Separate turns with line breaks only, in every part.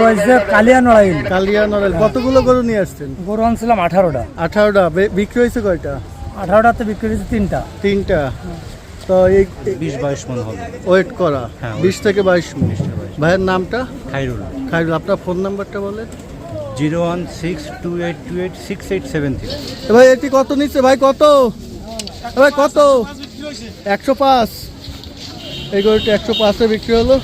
হয়েছে কালিয়া নড়াইল।
কতগুলো গরু নিয়ে আসছেন?
গরু আনছিলাম 18টা।
18টা। বিক্রি হয়েছে কয়টা?
18টাতে বিক্রি হয়েছে 3টা।
3টা। তো এই
20-22 মন হবে
ওয়েট করা।
হ্যাঁ,
20 থেকে 22 মণ। ভাইয়ের নামটা?
খাইরুল।
আপনার ফোন নাম্বারটা বলেন।
01628286873।
ভাই এটি কত নিচ্ছে ভাই? কত ভাই? কত? 105। এই গরুটি 105-এ বিক্রি হলো।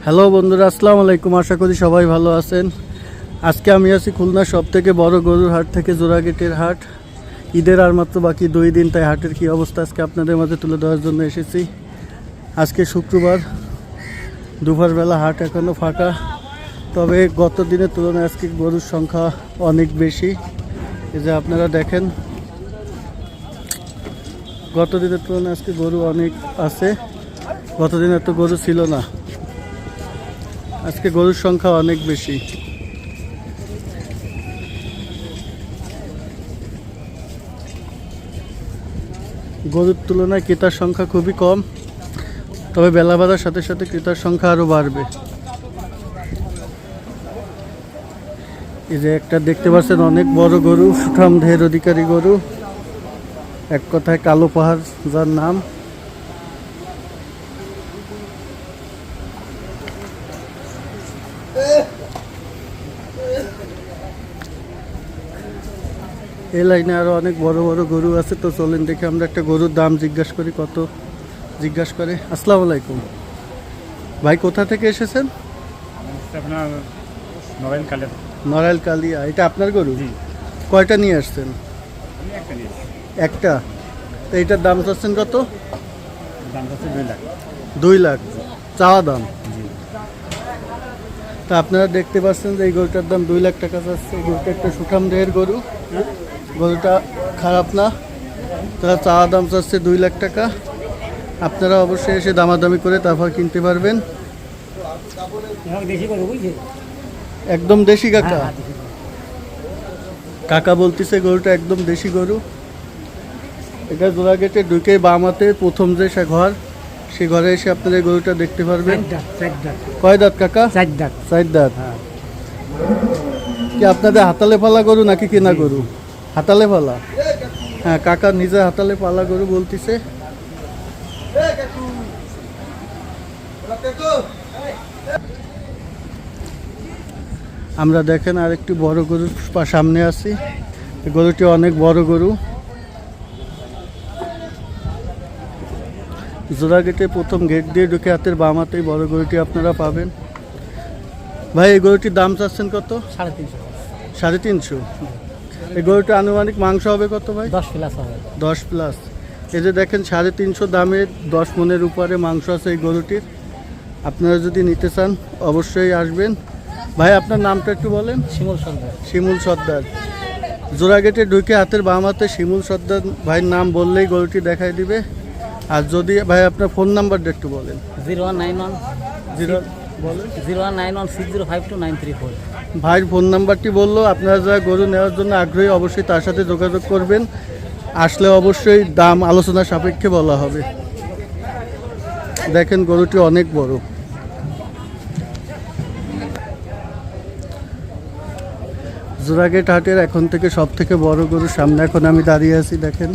হ্যালো বন্ধুরা, আসসালামু আলাইকুম। আশা করি সবাই ভালো আছেন। আজকে আমি আছি খুলনার সবথেকে বড় গরুর হাট থেকে, জোড়াগেটের হাট। ঈদের আর মাত্র বাকি 2 দিন, তাই হাটের কী অবস্থা আজকে আপনাদের মাঝে তুলে দেওয়ার জন্য এসেছি। আজকে শুক্রবার, দুপুরবেলা হাট এখনও ফাঁকা। তবে গত দিনের তুলনায় আজকে গরুর সংখ্যা অনেক বেশি। এই যে আপনারা দেখেন, গত দিনের তুলনায় আজকে গরু অনেক আছে। গত দিন এত গরু ছিল না, আজকে গরুর সংখ্যা অনেক বেশি। গরুর তুলনায় ক্রেতার সংখ্যা খুবই কম, তবে বেলা বাড়ার সাথে সাথে ক্রেতার সংখ্যা আরও বাড়বে। এই যে একটা দেখতে পাচ্ছেন অনেক বড় গরু, সুঠাম ঢের অধিকারী গরু, এক কথায় কালো পাহাড় যার নাম। এই লাইনে আরো অনেক বড় বড় গরু আছে। তো চলেন দেখে আমরা একটা গরুর দাম জিজ্ঞাসা করি। কত জিজ্ঞাসা করে। আসসালামু আলাইকুম ভাই, কোথা থেকে এসেছেন?
আপনার
নড়াইল কালিয়া। এটা আপনার গরু? কয়টা নিয়ে আসছেন? একটা। তো এইটার দাম চাচ্ছেন কত?
দাম হচ্ছে 2 লাখ।
2 লাখ চাওয়া দাম। তা আপনারা দেখতে পাচ্ছেন যে এই গরুটার দাম 2 লাখ টাকা চাচ্ছে। এই গরুটা একটা সুঠাম দেহের গরু, গরুটা খারাপ না। তারা চাওয়া দাম চাচ্ছে 2 লাখ টাকা। আপনারা অবশ্যই এসে দামাদামি করে তারপর কিনতে পারবেন। একদম দেশি কাকা? কাকা বলতেছে গরুটা একদম দেশি গরু। এটা জোড়াগেটে ঢুকে বামাতে প্রথম যে ঘর, সে ঘরে এসে আপনারা এই গরুটা দেখতে পারবেন। কয় দাঁত কাকা?
4 দাঁত।
4 দাঁত। কি আপনাদের হাতালে পালা গরু নাকি কেনা গরু? হাতালে পালা। হ্যাঁ, কাকা নিজে হাতালে পালা গরু বলতেছে। আমরা দেখেন আর একটি বড় গরুর সামনে আছি। গরুটি অনেক বড় গরু। জোড়াগেটে প্রথম গেট দিয়ে ঢুকে হাতের বামাতেই বড় গরুটি আপনারা পাবেন। ভাই এই গরুটির দাম চাচ্ছেন কত?
350।
350। এই গরুটা আনুমানিক মাংস হবে কত ভাই?
10 প্লাস হবে।
10 প্লাস। এই যে দেখেন 350 দামের 10 মণের উপরে মাংস আছে এই গরুটির। আপনারা যদি নিতে চান অবশ্যই আসবেন। ভাই আপনার নামটা একটু বলেন।
শিমুল সরকার।
শিমুল সর্দার। জোড়াগেটে ঢুকে হাতের বাম হাতে শিমুল সর্দার ভাইয়ের নাম বললেই গরুটি দেখাই দিবে। আর যদি ভাই আপনার ফোন নাম্বারটা একটু বলেন।
0191
বলেন।
0191605294।
ভাইয়ের ফোন নাম্বারটি বললো। আপনারা যারা গরু নেওয়ার জন্য আগ্রহী অবশ্যই তার সাথে যোগাযোগ করবেন। আসলে অবশ্যই দাম আলোচনা সাপেক্ষে বলা হবে। দেখেন গরুটি অনেক বড়। জোড়াগেট হাটের এখন থেকে সব থেকে বড় গরুর সামনে এখন আমি দাঁড়িয়ে আছি। দেখেন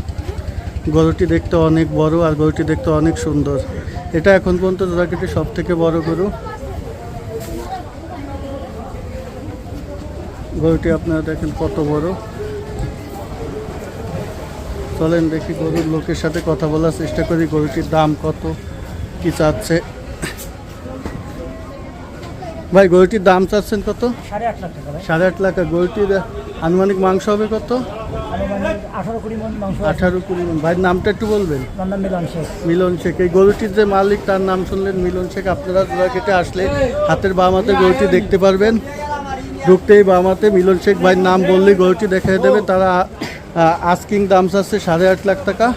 গরুটি দেখতে অনেক বড় আর গরুটি দেখতে অনেক সুন্দর। এটা এখন পর্যন্ত জোড়াগেটের সব থেকে বড় গরু। গরুটি আপনারা দেখেন কত বড়। চলেন দেখি গরুর লোকের সাথে কথা বলার চেষ্টা করি। গরুটির দাম কত, কি চাচ্ছে। ভাই গরুটির দাম চাচ্ছেন কত?
8.5 লাখ টাকা।
8.5 লাখ। গরুটির আনুমানিক মাংস হবে কত?
18-20 মণ মাংস।
18-20 মণ। ভাইয়ের নামটা একটু বলবেন।
নাম মিলন শেখ।
মিলন শেখ। এই গরুটির যে মালিক তার নাম শুনলেন, মিলন শেখ। আপনারা জোড়াগেটে আসলে হাতের বাম হাতে গরুটি দেখতে পারবেন। ঢুকতেই বাম হাতে মিলন শেখ ভাইয়ের নাম বললেই গরুটি দেখাই দেবে। তারা আস্কিং দাম চাচ্ছে 8.5 লাখ টাকা।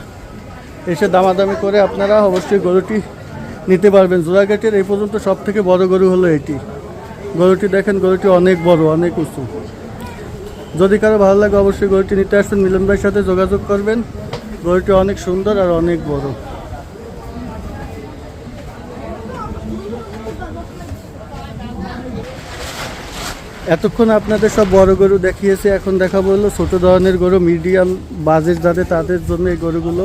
এসে দামাদামি করে আপনারা অবশ্যই গরুটি নিতে পারবেন। জোড়াগেটের এই পর্যন্ত সব থেকে বড় গরু হলো এটি। গরুটি দেখেন, গরুটি অনেক বড়, অনেক উঁচু। যদি কারো ভালো লাগে অবশ্যই গরুটি নিতে আসবেন, মিলন ভাইয়ের সাথে যোগাযোগ করবেন। গরুটি অনেক সুন্দর আর অনেক বড়। এতক্ষণ আপনাদের সব বড় গরু দেখিয়েছি, এখন দেখাবো হলো ছোট ধরনের গরু, মিডিয়াম বাজেট যাদের তাদের জন্য এই গরুগুলো।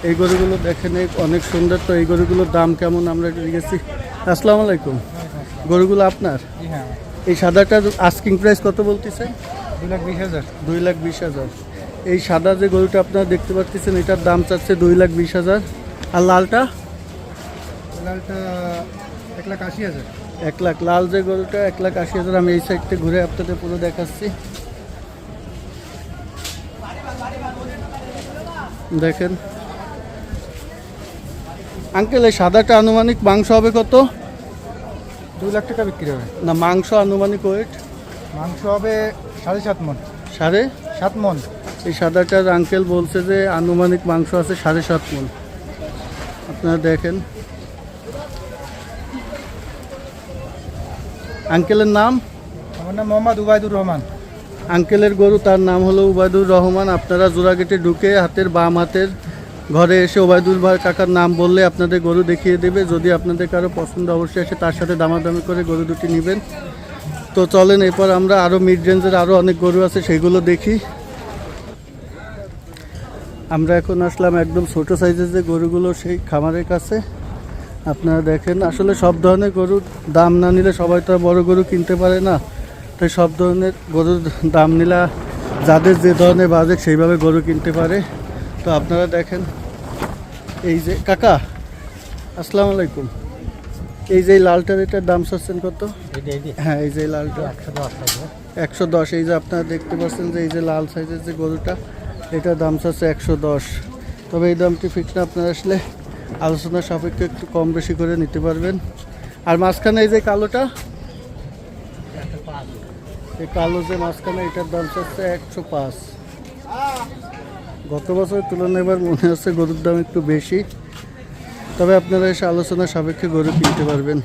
এই গরুগুলো দেখেন অনেক সুন্দর। তো এই গরুগুলোর দাম কেমন আমরা জিজ্ঞেসি। আসসালামু আলাইকুম, গরুগুলো আপনার?
হ্যাঁ,
এই সাদাটার আস্কিং প্রাইস কত বলতেছেন?
2,20,000।
2,20,000। এই সাদা যে গরুটা আপনারা দেখতে পাচ্ছেন এটার দাম চাচ্ছে 2,20,000। আর লালটা?
লালটা 1,80,000।
1 লাখ। লাল যে গরুটা 1,80,000। আমি এই সাইড থেকে ঘুরে আপনাদের পুরো দেখাচ্ছি। দেখেন আঙ্কেল, এই সাদাটা আনুমানিক মাংস হবে কত?
2 লাখ টাকা বিক্রি হবে।
না, মাংস আনুমানিক ওয়েট?
মাংস হবে 7.5 মন।
7.5
মন।
এই সাদাটার আঙ্কেল বলছে যে আনুমানিক মাংস আছে 7.5 মন। আপনারা দেখেন। আঙ্কেলের নাম?
আমার নাম মোহাম্মদ উবাইদুর রহমান।
আঙ্কেলের গরু, তার নাম হলো উবাইদুর রহমান। আপনারা জোড়াগেটে ঢুকে হাতের বাম হাতের ঘরে এসে ওবায়দুল ভাই কাকার নাম বললে আপনাদের গরু দেখিয়ে দেবে। যদি আপনাদের কারো পছন্দ অবশ্যই এসে তার সাথে দামাদামি করে গরু দুটি নেবেন। তো চলেন এরপর আমরা আরও মিড রেঞ্জের আরও অনেক গরু আছে সেগুলো দেখি। আমরা এখন আসলাম একদম ছোট সাইজের যে গরুগুলো সেই খামারের কাছে। আপনারা দেখেন, আসলে সব ধরনের গরুর দাম না নিলে সবাই তো আর বড় গরু কিনতে পারে না। তাই সব ধরনের গরুর দাম নিলে যাদের যে ধরনের বাজেট সেইভাবে গরু কিনতে পারে। তো আপনারা দেখেন, এই যে কাকা আসসালামু আলাইকুম, এই যে লালটার এটার দাম চাচ্ছেন কত? হ্যাঁ, এই যে লালটা 110। এই যে আপনারা দেখতে পাচ্ছেন যে এই যে লাল সাইজের যে গরুটা এটার দাম চাচ্ছে 110। তবে এই দামটি ফিক্স না, আপনারা আসলে আলোচনার সাপেক্ষে একটু কম বেশি করে নিতে পারবেন। আর মাঝখানে এই যে কালোটা, এই কালো যে মাঝখানে এটার দাম চাচ্ছে 105। গত বছরের তুলনায় এবার মনে হচ্ছে গরুর দাম একটু বেশি। তবে আপনারা এসে আলোচনার সাপেক্ষে গরু কিনতে পারবেন।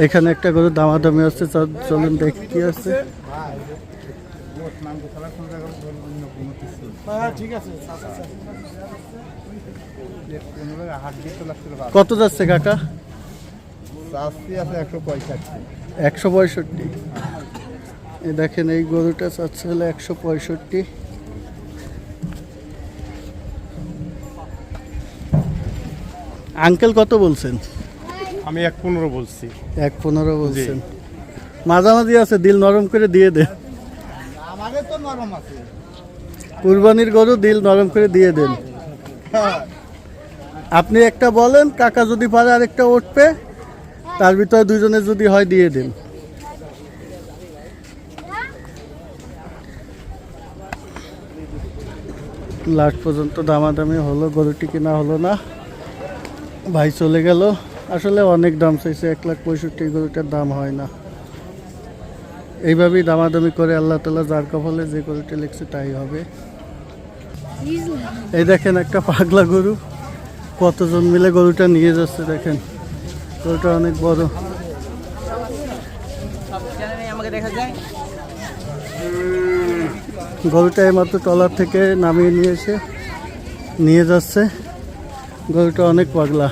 এখানে একটা গরু দামাদামি আছে, চলুন দেখি কি আছে। কত যাচ্ছে কাকা? 165। এই দেখেন এই গরুটা চাচ্ছে হলো 165। আঙ্কেল কত বলছেন?
আমি 1,15 বলছি।
1,15 বলছেন। মাঝামাঝি আছে, দিল নরম করে দিয়ে দেন।
আমাদের তো নরম আছে।
কুরবানির গরু, দিল নরম করে দিয়ে দেন। আপনি একটা বলেন, কাকা যদি পারে আরেকটা উঠবে, তার ভিতরে দুজনে যদি হয় দিয়ে দেন। লাস্ট পর্যন্ত দামাদামি হলো, গরুটি কিনা হলো না, ভাই চলে গেল। আসলে অনেক দাম চাইছে, 1,65,000 গরুটার দাম হয় না। এইভাবেই দামাদামি করে আল্লাহ তাআলা যার কপালে যে গরুটি লিখছে তাই হবে। এই দেখেন একটা পাগলা গরু, কতজন মিলে গরুটা নিয়ে যাচ্ছে। দেখেন গরুটা অনেক বড়। গরুটা এইমাত্র ট্রলার থেকে নামিয়ে নিয়ে যাচ্ছে। গরুটা অনেক পাগলা,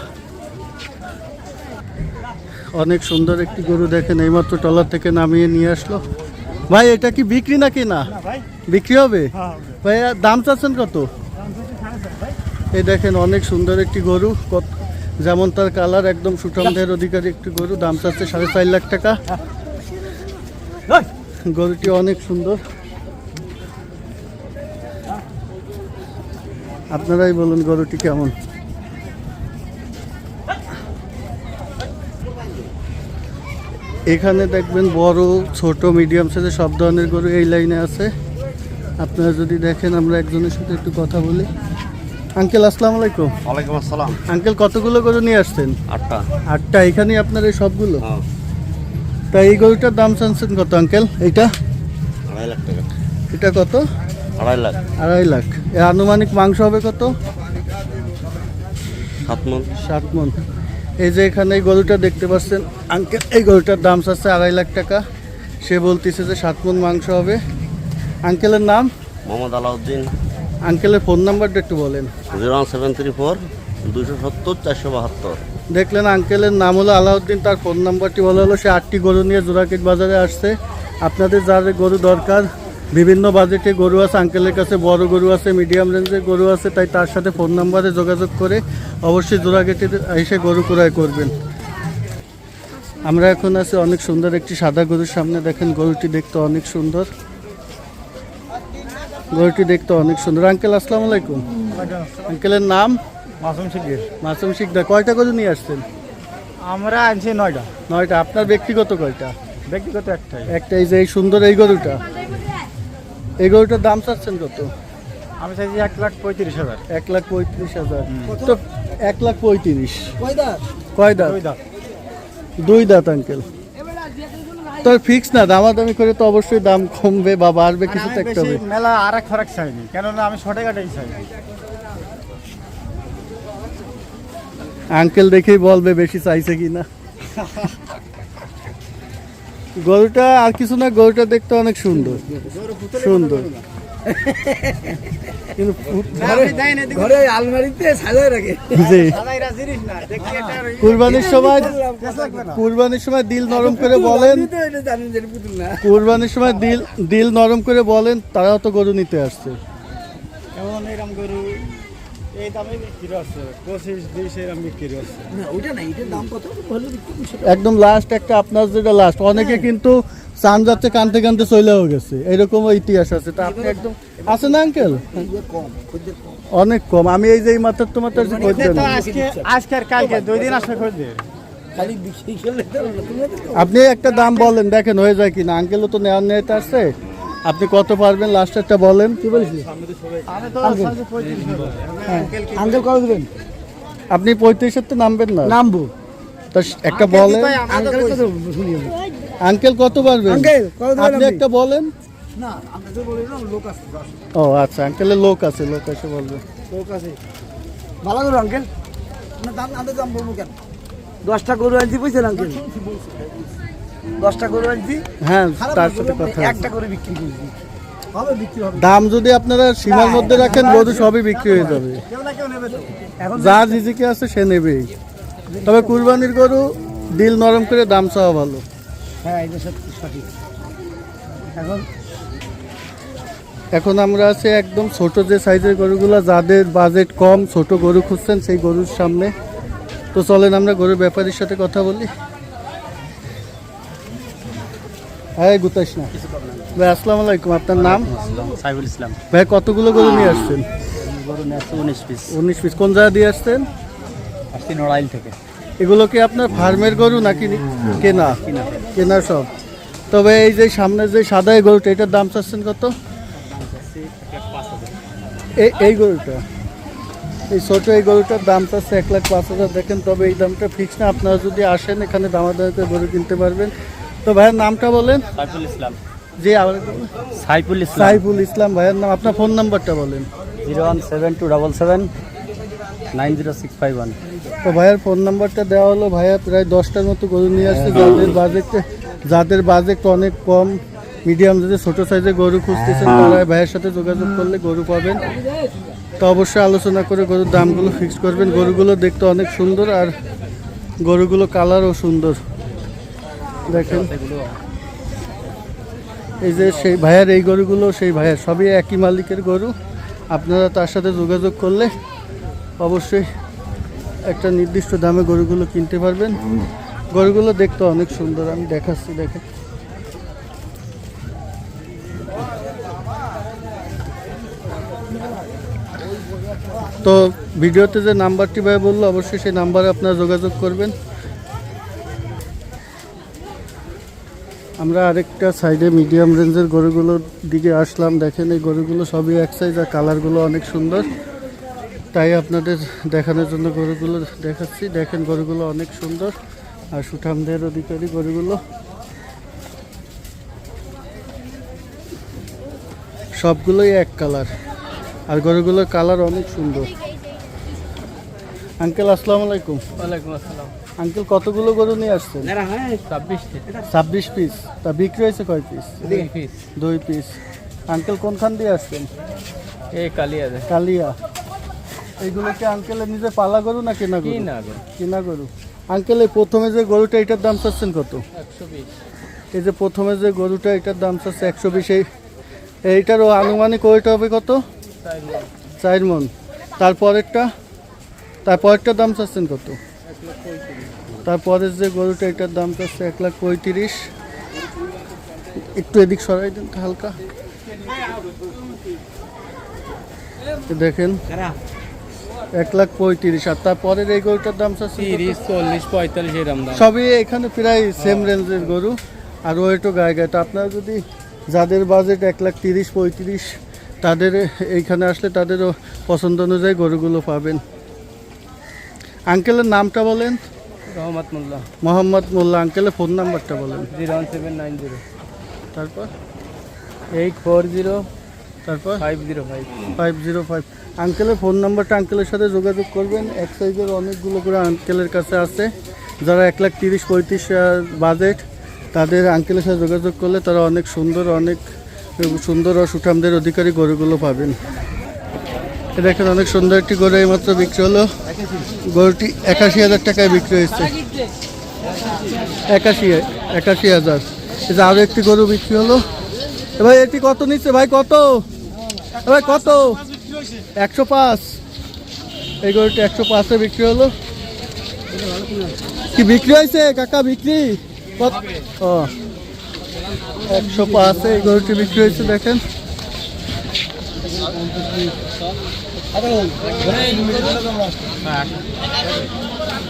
অনেক সুন্দর একটি গরু। দেখেন এইমাত্র ট্রলার থেকে নামিয়ে নিয়ে আসলো। ভাই এটা কি বিক্রি নাকি না? বিক্রি হবে ভাই। দাম চাচ্ছেন কত? এই দেখেন অনেক সুন্দর একটি গরু, যেমন তার কালার, একদম সুঠামদের অধিকারী একটি গরু। দাম চাচ্ছে 4.5 লাখ টাকা। গরুটি অনেক সুন্দর, আপনারাই বলুন গরুটি কেমন। এখানে দেখবেন বড় ছোট মিডিয়াম সাইজের সব ধরনের গরু এই লাইনে আছে। আপনারা যদি দেখেন, আমরা একজনের সাথে একটু কথা বলি। আঙ্কেল আসসালামু আলাইকুম।
ওয়ালাইকুম আসসালাম।
আঙ্কেল কতগুলো গরু নিয়ে আসছেন?
8টা।
8টা। এখানেই আপনার এই সবগুলো? তা এই গরুটার দাম চাচ্ছেন কত আঙ্কেল? এইটা
2.5 লাখ টাকা।
এটা কত?
2.5 লাখ।
2.5 লাখ। এর আনুমানিক মাংস হবে কত?
7 মন।
7 মন। এই যে এখানে এই গরুটা দেখতে পাচ্ছেন আঙ্কেল, এই গরুটার দাম চাচ্ছে 2.5 লাখ টাকা। সে বলতেছে যে 7 মন মাংস হবে। আঙ্কেলের নাম?
মোহাম্মদ আলাউদ্দিন।
আঙ্কেলের ফোন নাম্বারটা একটু বলেন।
01734 270 472।
দেখলেন আঙ্কেলের নাম হলো আলাউদ্দিন, তার ফোন নাম্বারটি বলা হলো। সে 8টি গরু নিয়ে জোড়াকেট বাজারে আসছে। আপনাদের যার গরু দরকার, বিভিন্ন বাজেটে গরু আছে আঙ্কেলের কাছে, বড় গরু আছে, মিডিয়াম রেঞ্জের গরু আছে, তাই তার সাথে ফোন নাম্বারে যোগাযোগ করে অবশ্যই জোড়াকেটে এসে গরু ক্রয় করবেন। আমরা এখন আছি অনেক সুন্দর একটি সাদা গরুর সামনে। দেখেন গরুটি দেখতে অনেক সুন্দর, গরুটি দেখতে অনেক সুন্দর। আঙ্কেল আসসালামু আলাইকুম। আঙ্কেলের নাম?
মাসুম শিকদার।
মাসুম শিকদার। কয়টা গরু নিয়ে আসছেন?
আমরা আনছি 9টা।
9টা। আপনার ব্যক্তিগত কয়টা?
ব্যক্তিগত একটাই।
একটা। এই যে এই সুন্দর এই গরুটা, এই গরুটার দাম চাচ্ছেন কত?
আমি চাইছি 1,35,000।
1,35,000। তো 1,35,000 কয় দাঁত?
2 দাঁত।
2 দাঁত আঙ্কেল। তো ফিক্স না, দামাদামি করে তো অবশ্যই দাম কমবে বা বাড়বে, কিছু তো একটা হবে।
মেলা আর ফারাক চাইনি, কেননা আমি শর্টে কাটাই চাই।
আঙ্কেল দেখেই বলবে বেশি চাইছে কিনা। গরুটা আর কিছু না, গরুটা দেখতে অনেক সুন্দর সুন্দর, কিন্তু
ঘরে আলমারিতে সাজায় রাখে।
জি, কুরবানির সময়, কুরবানির সময় দিল নরম করে বলেন, কুরবানির সময় দিল নরম করে বলেন, তারাও তো গরু নিতে আসছে।
এমন এরকম গরু এই দামে বিক্রি আছে, 25-20 এরকম বিক্রি আছে। না ওইটা না, এটার দাম কত ভালো বিক্রি করছে।
একদম লাস্ট একটা আপনার যেটা লাস্ট, অনেকে কিন্তু চান যাচ্ছে কানতে কানতে চলেও গেছে, এরকমও ইতিহাস আছে। তা আপনি একদম আছে না আঙ্কেল? অনেক কম। আমি এই যে এই মাত্র তোমার
আজকে আর কালকে 2 দিন আসবে খোঁজে।
আপনি একটা দাম বলেন, দেখেন হয়ে যায় কিনা। আঙ্কেলও তো নেওয়ার নিতে আসছে, আপনি কত পারবেন লাস্ট একটা বলেন। কি বলছি
আমি তো 35,000।
আঙ্কেল কত দিবেন? আপনি 35-এর তো নামবেন না?
নামবো।
তা একটা বলেন আঙ্কেল কত পারবেন, আপনি একটা বলেন।
না আমরা তো বলি না, লোক আছে।
ও আচ্ছা, আঙ্কেলের লোক আছে, লোক এসে বলবে।
লোক আছে ভালো করে আঙ্কেল। না দাম আমাদের দাম বলবো কেন? 10টা গরু আনছি, বুঝছেন আঙ্কেল? 10টা গরু আনছি।
হ্যাঁ, তার সাথে কথা আছে।
একটা করে বিক্রি করছি, হবে বিক্রি হবে।
দাম যদি আপনারা সীমার মধ্যে রাখেন, গরু সবই বিক্রি হয়ে যাবে।
কেউ না কেউ নেবে তো। এখন
যা রিজিকে আছে সে নেবেই। তবে কুরবানির গরু দিল নরম করে দাম চাওয়া ভালো।
হ্যাঁ, এটা সঠিক।
এখন আমরা আছি একদম ছোট যে সাইজের গরুগুলো, যাদের বাজেট কম, ছোট গরু খুঁজছেন, সেই গরুর সামনে। তো চলেন আমরা গরুর ব্যাপারীর সাথে কথা বলি। হ্যাঁ, গুতাইস না ভাই। আসসালামু আলাইকুম। আপনার নাম?
সাইফুল ইসলাম।
ভাই কতগুলো গরু নিয়ে আসছেন?
গরু নিয়ে আসছে 19 পিস।
19 পিস। কোন জায়গা দিয়ে আসছেন?
আসছি নড়াইল থেকে।
এগুলো কি আপনার ফার্মের গরু নাকি কেনা? কেনা সব। তবে এই যে সামনে যে সাদা এই গরুটা, এটার দাম চাচ্ছেন কত? এই গরুটা, এই ছোট এই গরুটার দাম চাচ্ছে 1,05,000। দেখেন, তবে এই দামটা ফিক্স না, আপনারা যদি আসেন এখানে দামাদামি করে গরু কিনতে পারবেন। তো ভাইয়ের নামটা বলেন।
সাইফুল ইসলাম।
জি, আবার
সাইফুল ইসলাম।
সাইফুল ইসলাম ভাইয়ের নাম। আপনার ফোন নাম্বারটা বলেন।
01727790651।
তো ভাইয়ের ফোন নাম্বারটা দেওয়া হলো। ভাইয়া প্রায় 10টার মতো গরু নিয়ে আসছে। যাদের বাজেট অনেক কম, মিডিয়াম যদি ছোটো সাইজের গরু খুঁজতেছেন, তারা ভাইয়ের সাথে যোগাযোগ করলে গরু পাবেন। তো অবশ্যই আলোচনা করে গরুর দামগুলো ফিক্স করবেন। গরুগুলো দেখতে অনেক সুন্দর, আর গরুগুলো কালারও সুন্দর। দেখেন, এই যে সেই ভাইয়ার এই গরুগুলো, সেই ভাইয়ার সবই একই মালিকের গরু। আপনারা তার সাথে যোগাযোগ করলে অবশ্যই একটা নির্দিষ্ট দামে গরুগুলো কিনতে পারবেন। গরুগুলো দেখতে অনেক সুন্দর, আমি দেখাচ্ছি। দেখেন, তো ভিডিওতে যে নাম্বারটি ভাই বললো, অবশ্যই সেই নাম্বারে আপনারা যোগাযোগ করবেন। আমরা আরেকটা সাইডে মিডিয়াম রেঞ্জের গরুগুলোর দিকে আসলাম। দেখেন, এই গরুগুলো সবই এক সাইজ, আর কালারগুলো অনেক সুন্দর, তাই আপনাদের দেখানোর জন্য গরুগুলো দেখাচ্ছি। দেখেন, গরুগুলো অনেক সুন্দর আর সুঠামদের অধিকারী গরুগুলো। সবগুলোই এক কালার, আর গরুগুলোর কালার অনেক সুন্দর। আঙ্কেল আসসালামু আলাইকুম।
ওয়ালাইকুম আসসালাম।
আঙ্কেল কতগুলো গরু নিয়ে আসছেন? 26 পিস। তা বিক্রি হয়েছে কয় পিস?
2 পিস।
2 পিস। আঙ্কেল কোনখান দিয়ে আসছেন?
এই কালিয়া দে
কালিয়া। এইগুলো কি আঙ্কেলের নিজে পালা গরু না কেনা
কি
গরু?
না গো?
কেনা গরু। আঙ্কেল এই প্রথমে যে গরুটা এটার দাম চাচ্ছেন কত?
120।
এই যে প্রথমে যে গরুটা এটার দাম চাচ্ছে 120। এইটারও আনুমানিক ওইটা হবে কত? 4 মণ। তারপরেরটার দাম চাচ্ছেন কত? তারপরের যে গরুটা এটার দাম চাচ্ছে 1,35,000। একটু এদিক সরাই দেন তো হালকা। দেখেন 1,35,000। আর তারপরের এই গরুটার দাম চাচ্ছে
30, 40, 45 এরকম দাম।
সবই এখানে প্রায় সেম রেঞ্জের গরু। আর ওইটাও গায়ে গায়ে। তো আপনারা যদি যাদের বাজেট 1,30,000-35,000 তাদের এইখানে আসলে তাদেরও পছন্দ অনুযায়ী গরুগুলো পাবেন। আঙ্কেলের নামটা বলেন।
রহমত মোল্লা।
মোহাম্মদ মোল্লা। আঙ্কেলের ফোন নাম্বারটা বলেন।
01790
তারপর
840
তারপর
505।
505। আঙ্কেলের ফোন নাম্বারটা আঙ্কেলের সাথে যোগাযোগ করবেন। এক সাইজের অনেকগুলো করে আঙ্কেলের কাছে আছে। যারা 1,30,000-35,000 বাজেট তাদের আঙ্কেলের সাথে যোগাযোগ করলে তারা অনেক সুন্দর ও সুঠামদের অধিকারী গরুগুলো পাবেন। দেখেন অনেক সুন্দর একটি গরু এইমাত্র বিক্রি হলো। গরুটি 81,000 টাকায় বিক্রি হয়েছে। 81,000। এই যে আরো একটি গরু বিক্রি হলো। ভাই এটি কত নিচ্ছে ভাই? কত ভাই কত? 105। এই গরুটি 105-এ বিক্রি হলো। কি বিক্রি হয়েছে কাকা? বিক্রি কত? ও 105-এ এই গরুটি বিক্রি হয়েছে। দেখেন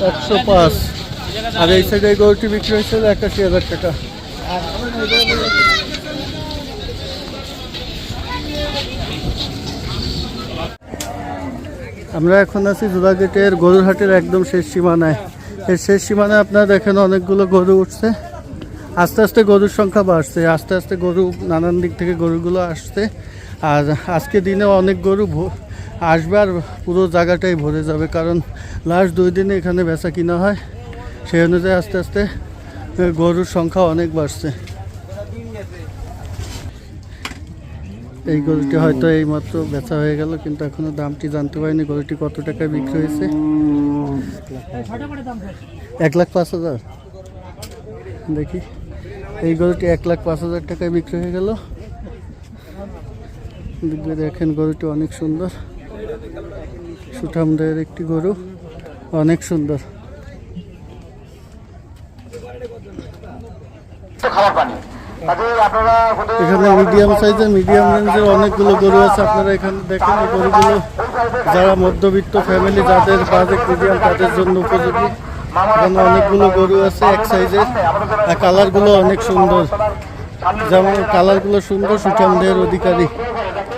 105। আর এই সাইডে এই গরুটি বিক্রি হয়েছিল 81,000 টাকা। আমরা এখন আছি জোড়াগেটের গরুর হাটের একদম শেষ সীমানায়। এর শেষ সীমানায় আপনারা দেখেন অনেকগুলো গরু উঠছে। আস্তে আস্তে গরুর সংখ্যা বাড়ছে। আস্তে আস্তে গরু নানান দিক থেকে গরুগুলো আসছে। আর আজকে দিনে অনেক গরু আসবে আর পুরো জায়গাটাই ভরে যাবে, কারণ লাস্ট 2 দিনে এখানে বেচা কিনা হয়। সেই অনুযায়ী আস্তে আস্তে গরুর সংখ্যা অনেক বাড়ছে। এই গরুটি হয়তো এইমাত্র বেচা হয়ে গেল, কিন্তু এখনো দামটি জানতে পারিনি গরুটি কত টাকায় বিক্রি হয়েছে। 1,05,000। দেখি এই গরুটি 1,05,000 টাকায় বিক্রি হয়ে গেল। দেখেন গরুটি অনেক সুন্দর, সুঠামদের একটি গরু, অনেক সুন্দর। এখানে মিডিয়াম সাইজের মিডিয়াম রেঞ্জের অনেকগুলো গরু আছে। আপনারা এখানে দেখেন এই গরুগুলো যারা মধ্যবিত্ত ফ্যামিলি, যাদের বাজেট মিডিয়াম, তাদের জন্য উপযোগী। এখানে অনেকগুলো গরু আছে এক সাইজের। আর কালারগুলো অনেক সুন্দর, যেমন কালারগুলো সুন্দর, সুঠামদের অধিকারী।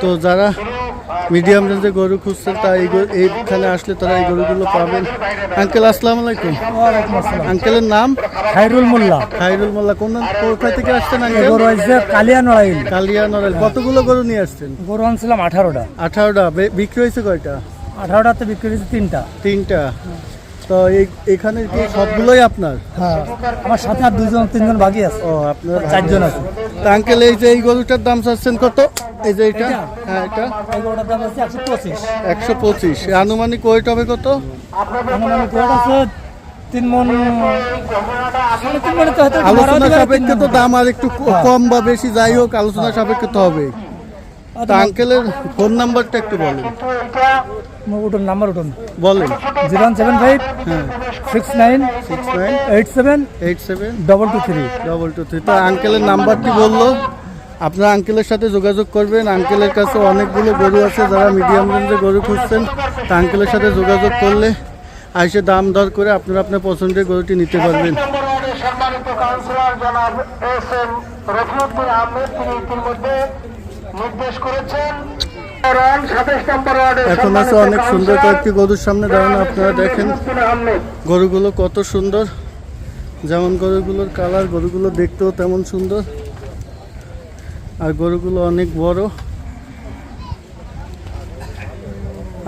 তো যারা মিডিয়াম রেঞ্জের গরু খুঁজছেন তা এইখানে আসলে তারা এই গরুগুলো পাবেন। আঙ্কেল আসসালামু আলাইকুম।
ওয়ালাইকুম আসসালাম।
আঙ্কেলের নাম?
খায়রুল মোল্লা।
খায়রুল মোল্লা। কোথায় থেকে আসছেন আঙ্কেল?
গরু হয়েছে কালিয়া নড়াইল।
কালিয়া নড়াইল। কতগুলো গরু নিয়ে আসছেন?
গরু আনছিলাম 18টা।
18টা। বিক্রি হয়েছে কয়টা?
18টাতে বিক্রি হয়েছে 3টা।
3টা। তো এখানে কি সবগুলোই আপনার?
হ্যাঁ, আমার সাথে আর 2-3জন বাকি আছে।
ও আপনার
4 জন আছে।
তা আঙ্কেল এই যে এই গরুটার দাম চাচ্ছেন কত? এই যে এটা? হ্যাঁ, এটা
এই গরুটার দাম আছে 125।
125। আনুমানিক ওয়েট হবে কত?
আনুমানিক ওয়েট আছে 3 মণ। 3.5 মণে তো হয়তো
আলোচনা সাপেক্ষে তো দাম আর একটু কম বা বেশি যাই হোক, আলোচনা সাপেক্ষে তো হবে। তা আঙ্কেলের ফোন নাম্বারটা একটু বলেন।
উঠুন, নাম্বার উঠুন,
বলেন।
075
হ্যাঁ
69
69
87
87
223।
223। তো আঙ্কেলের নাম্বারটি বললো, আপনারা আঙ্কেলের সাথে যোগাযোগ করবেন। আঙ্কেলের কাছে অনেকগুলো গরু আছে। যারা মিডিয়াম রেঞ্জে গরু খুঁজছেন তা আঙ্কেলের সাথে যোগাযোগ করলে এসে দাম দর করে আপনারা আপনার পছন্দের গরুটি নিতে পারবেন।
সম্মানিত কাউন্সিলর জনাব এস.এম. রফিউদ্দিন আহমেদ তিনি ইতিমধ্যে নির্দেশ করেছেন।
এখন আছে অনেক সুন্দর কয়েকটি গরুর সামনে দাঁড়ানো। আপনারা দেখেন গরুগুলো কত সুন্দর, যেমন গরুগুলোর কালার, গরুগুলো দেখতেও তেমন সুন্দর। আর গরুগুলো অনেক বড়।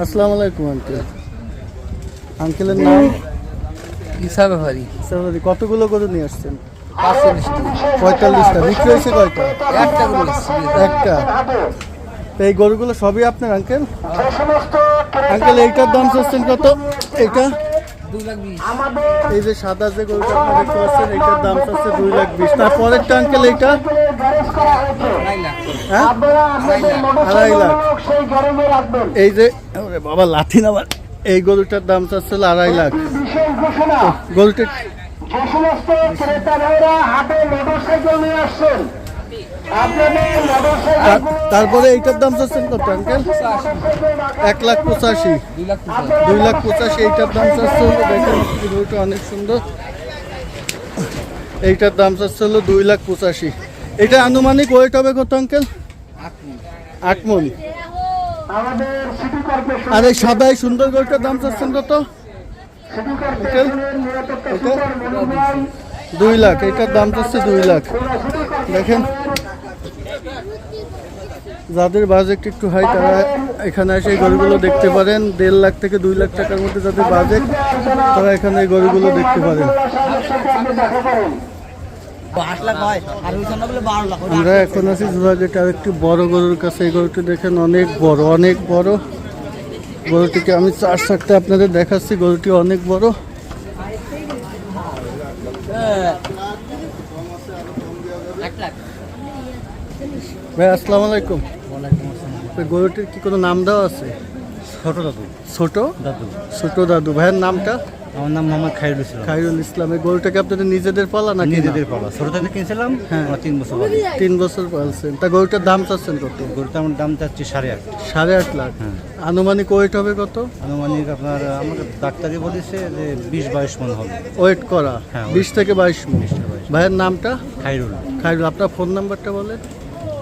আসসালামু আলাইকুম আন্টি। আঙ্কেলের নাম?
ইসা ব্যাপারি
সরি, কতগুলো গরু নিয়ে আসছেন?
45টি
45টা। বিক্রি হয়েছে কয়টা?
একটা করে এসেছি।
একটা। তো এই গরুগুলো সবই আপনার আঙ্কেল? আঙ্কেল এইটার দাম চাচ্ছেন কত? এইটা
2,20,000
এই যে সাদা যে গরুটা আপনি দেখতে পাচ্ছেন এইটার দাম চাচ্ছে 2,20,000। তারপরেরটা আঙ্কেল এইটা?
2,50,000
হ্যাঁ, 2.5 লাখ। এই যে ওরে বাবা লাথি নামার, এই গরুটার দাম চাচ্ছে 2.5 লাখ। গরুটা
যে সমস্ত ক্রেতা ভাইরা হাটে মোটরসাইকেল নিয়ে আসছেন, আপনাদের মোটরসাইকেল
তারপরে এইটার দাম চাচ্ছেন কত আঙ্কেল? 1,85,000। 2,85,000 এইটার দাম চাচ্ছে হলো, দেখেন গরুটা অনেক সুন্দর। এইটার দাম চাচ্ছে হলো 2,85,000। এটা আনুমানিক ওয়েট হবে কত আঙ্কেল? 8 মণ।
আমাদের সিটি কর্পোরেশন
আর এই সাদা এই সুন্দর গরুটার দাম চাচ্ছেন কত?
সিটি কর্পোরেশনের নিরাপত্তা সুপার মনির ভাই
2 লাখ। এইটার দাম চাচ্ছে 2 লাখ। দেখেন যাদের বাজেট একটু হাই তারা এখানে এসে এই গরুগুলো দেখতে পারেন। 1.5 লাখ থেকে 2 লাখ টাকার মধ্যে যাদের বাজেট তারা এখানে এই গরুগুলো দেখতে পারেন।
দেখা করেন।
আমরা এখন আছি জোড়াঘাটে আর একটি বড় গরুর কাছে। এই গরুটি দেখেন অনেক বড়, অনেক বড়। গরুটিকে আমি চার সাথে আপনাদের দেখাচ্ছি। গরুটি অনেক বড়। ভাই আসসালামু আলাইকুম। তো গরুটির কি কোনো নাম দেওয়া আছে?
ছোট দাদু।
ছোট
দাদু,
ছোট দাদু। ভাইয়ের নামটা?
আমার নাম মোহাম্মদ খায়রুল ইসলাম।
খায়রুল ইসলাম। এই গরুটাকে আপনাদের নিজেদের পালা নাকি?
নিজেদের পালা, ছোট থেকে কিনছিলাম।
হ্যাঁ।
আমার 3 বছর আগে।
3 বছর পালছেন। তা গরুটার দাম চাচ্ছেন কত?
গরুটা আমার দাম চাচ্ছি 8.5।
8.5 লাখ।
হ্যাঁ।
আনুমানিক ওয়েট হবে কত?
আনুমানিক আপনার আমাকে ডাক্তারি বলেছে যে 20-22 মণ হবে।
ওয়েট করা
হ্যাঁ,
20 থেকে 22 মণ।
20 থেকে 22।
ভাইয়ের নামটা?
খায়রুল।
খায়রুল। আপনার ফোন নাম্বারটা বলেন।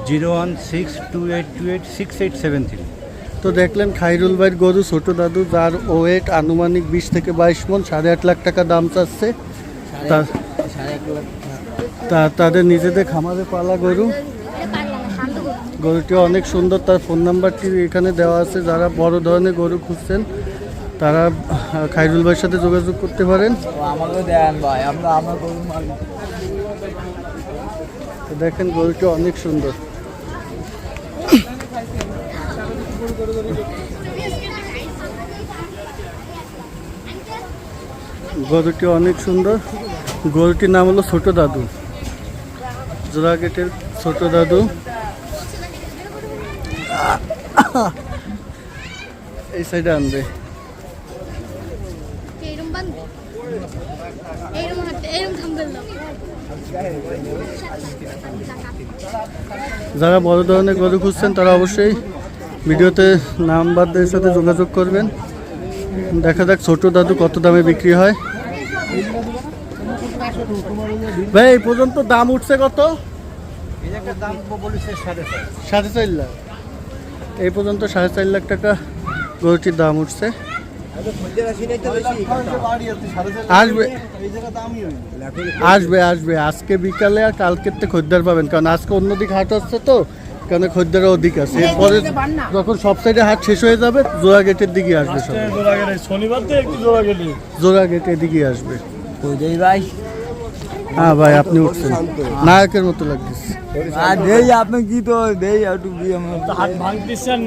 01628286873।
তো দেখলেন খায়রুল ভাইয়ের গরু ছোট দাদু, যার ওয়েট আনুমানিক 20 থেকে 22 মণ, 8.5 লাখ টাকা দাম চাচ্ছে। তাদের নিজেদের খামারে পালা গরু। গরুটি অনেক সুন্দর। তার ফোন নাম্বারটি এখানে দেওয়া আছে। যারা বড় ধরনের গরু খুঁজছেন তারা খায়রুল ভাইয়ের সাথে যোগাযোগ করতে পারেন।
আমাকে দেন ভাই, আমরা গরু মালিক।
তো দেখেন গরুটি অনেক সুন্দর। গরুটি অনেক সুন্দর। গরুটির নাম হলো ছোট দাদু, জোড়াগেটের ছোট দাদু। এই সাইডে আনবে।
এরম বানবে, এরম হাতে, এরম থামবেল দাও।
যারা বড় ধরনের গরু খুঁজছেন তারা অবশ্যই ভিডিওতে নাম্বারদের সাথে যোগাযোগ করবেন। দেখা যাক ছোট দাদু কত দামে বিক্রি হয়। ভাই এই পর্যন্ত দাম উঠছে কত?
এটার দাম বলেছে 4.5।
4.5 লাখ। এই পর্যন্ত 4.5 লাখ টাকা গরুটির দাম উঠছে। আসবে আসবে আসবে আজকে বিকালে আর কালকের থেকে খদ্দের পাবেন, কারণ আজকে অন্যদিকে হাট হচ্ছে তো, কারণ খদ্দেরও অধিক আছে। এরপরে যখন সব সাইডে হাট শেষ হয়ে যাবে জোড়া গেটের দিকে আসবে সব।
শনিবার তো একটু জোড়া গেলি।
জোড়া গেটের দিকে আসবে।
ভাই
হ্যাঁ ভাই আপনি উঠছেন, নায়কের মতো লাগছে।
দেই আপনি কি তো দেই একটু দিয়ে আমরা
হাট ভাঙতেছেন।